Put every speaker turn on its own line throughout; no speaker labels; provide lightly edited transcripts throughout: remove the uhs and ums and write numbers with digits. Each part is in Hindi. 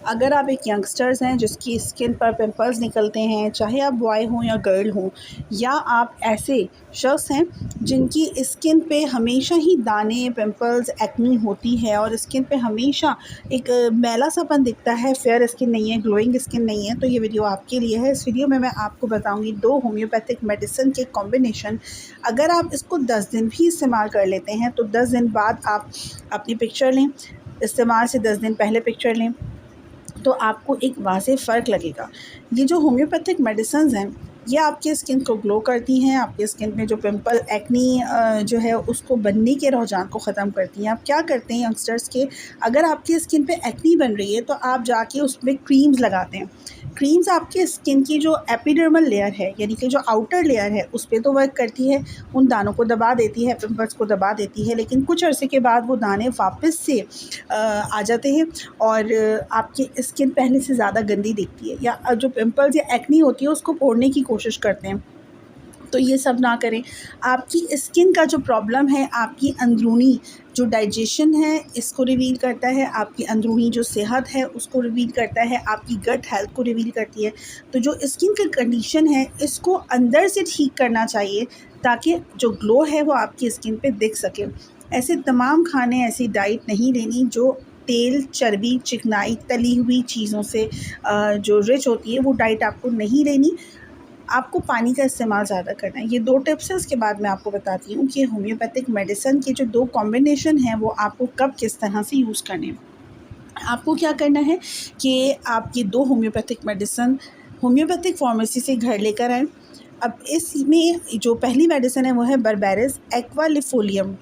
अगर आप एक यंगस्टर्स हैं जिसकी स्किन पर पिंपल्स निकलते हैं, चाहे आप बॉय हों या गर्ल हों, या आप ऐसे शख्स हैं जिनकी स्किन पे हमेशा ही दाने, पिंपल्स, एक्नी होती है और स्किन पे हमेशा एक मैला सापन दिखता है, फेयर स्किन नहीं है, ग्लोइंग स्किन नहीं है, तो ये वीडियो आपके लिए है। इस वीडियो में मैं आपको बताऊंगी 2 होम्योपैथिक मेडिसिन के कॉम्बिनेशन। अगर आप इसको 10 दिन भी इस्तेमाल कर लेते हैं तो 10 दिन बाद आप अपनी पिक्चर लें, इस्तेमाल से 10 दिन पहले पिक्चर लें, तो आपको एक वाज़ेह फ़र्क लगेगा। ये जो होम्योपैथिक मेडिसिन्स हैं, ये आपके स्किन को ग्लो करती हैं, आपके स्किन में जो पिंपल, एक्नी जो है उसको बनने के रुझान को ख़त्म करती हैं। आप क्या करते हैं यंगस्टर्स के, अगर आपकी स्किन पे एक्नी बन रही है तो आप जाके उसमें क्रीम्स लगाते हैं। क्रीम्स आपके स्किन की जो एपिडर्मल लेयर है, यानी कि जो आउटर लेयर है, उस पे तो वर्क करती है, उन दानों को दबा देती है, पिंपल्स को दबा देती है, लेकिन कुछ अरसे के बाद वो दाने वापस से आ जाते हैं और आपकी स्किन पहले से ज़्यादा गंदी दिखती है, या जो पिंपल्स या एक्नी होती है उसको पोड़ने की कोशिश करते हैं। तो ये सब ना करें। आपकी स्किन का जो प्रॉब्लम है, आपकी अंदरूनी जो डाइजेशन है इसको रिवील करता है, आपकी अंदरूनी जो सेहत है उसको रिवील करता है, आपकी गट हेल्थ को रिवील करती है। तो जो स्किन की कंडीशन है इसको अंदर से ठीक करना चाहिए ताकि जो ग्लो है वो आपकी स्किन पे दिख सके। ऐसे तमाम खाने, ऐसी डाइट नहीं लेनी जो तेल, चर्बी, चिकनाई, तली हुई चीज़ों से जो रिच होती है, वो डाइट आपको नहीं लेनी। आपको पानी का इस्तेमाल ज़्यादा करना है। ये 2 टिप्स हैं, उसके बाद मैं आपको बताती हूँ कि होम्योपैथिक मेडिसिन के जो 2 कॉम्बिनेशन हैं वो आपको कब किस तरह से यूज़ करने हैं। आपको क्या करना है कि आप ये 2 होम्योपैथिक मेडिसिन होम्योपैथिक फार्मेसी से घर लेकर आएँ। अब इसमें जो पहली मेडिसिन है वो है बर्बेरिस एक्वालिफोलियम,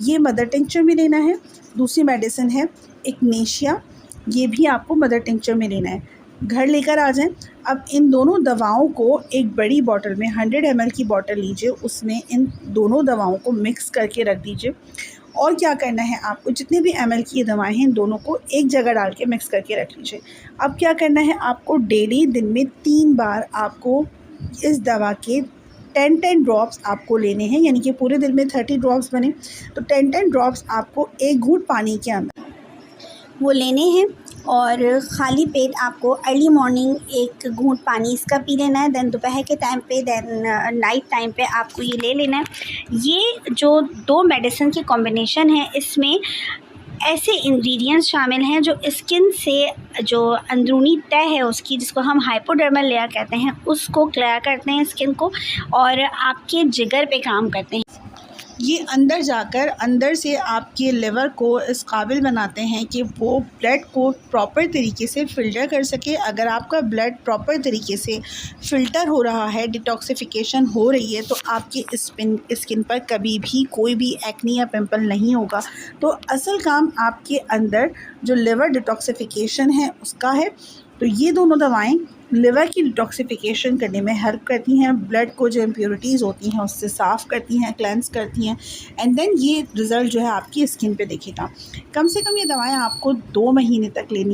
ये मदर टिंक्चर में लेना है। दूसरी मेडिसिन है इग्नेशिया, ये भी आपको मदर टिंक्चर में लेना है। घर लेकर आ जाएँ। अब इन दोनों दवाओं को एक बड़ी बॉटल में 100 ml की बॉटल लीजिए, उसमें इन दोनों दवाओं को मिक्स करके रख दीजिए। और क्या करना है, आपको जितने भी ml की ये दवाएँ हैं इन दोनों को एक जगह डाल के मिक्स करके रख लीजिए। अब क्या करना है, आपको डेली दिन में 3 बार आपको इस दवा के 10-10 ड्रॉप्स आपको लेने हैं, यानी कि पूरे दिन में 30 ड्रॉप्स बने तो 10-10 ड्रॉप्स आपको एक घूंट पानी के अंदर वो लेने हैं और ख़ाली पेट आपको अर्ली मॉर्निंग एक घूंट पानी इसका पी लेना है। देन दोपहर के टाइम पे, देन नाइट टाइम पे आपको ये ले लेना है। ये जो 2 मेडिसिन की कॉम्बिनेशन है, इसमें ऐसे इंग्रेडिएंट्स शामिल हैं जो स्किन से जो अंदरूनी तह है उसकी, जिसको हम हाइपोडर्मल लेयर कहते हैं, उसको क्लियर करते हैं स्किन को और आपके जिगर पे काम करते हैं। ये अंदर जाकर अंदर से आपके लिवर को इस काबिल बनाते हैं कि वो ब्लड को प्रॉपर तरीके से फ़िल्टर कर सके। अगर आपका ब्लड प्रॉपर तरीके से फ़िल्टर हो रहा है, डिटॉक्सिफिकेशन हो रही है, तो आपकी स्किन पर कभी भी कोई भी एक्नी या पिंपल नहीं होगा। तो असल काम आपके अंदर जो लिवर डिटॉक्सिफिकेशन है उसका है। तो ये दोनों दवाएं लिवर की डिटॉक्सिफिकेशन करने में हेल्प करती हैं, ब्लड को जो इम्प्योरिटीज़ होती हैं उससे साफ़ करती हैं, क्लेंस करती हैं, एंड देन ये रिज़ल्ट जो है आपकी स्किन पे दिखेगा। कम से कम ये दवाएं आपको 2 महीने तक लेनी है।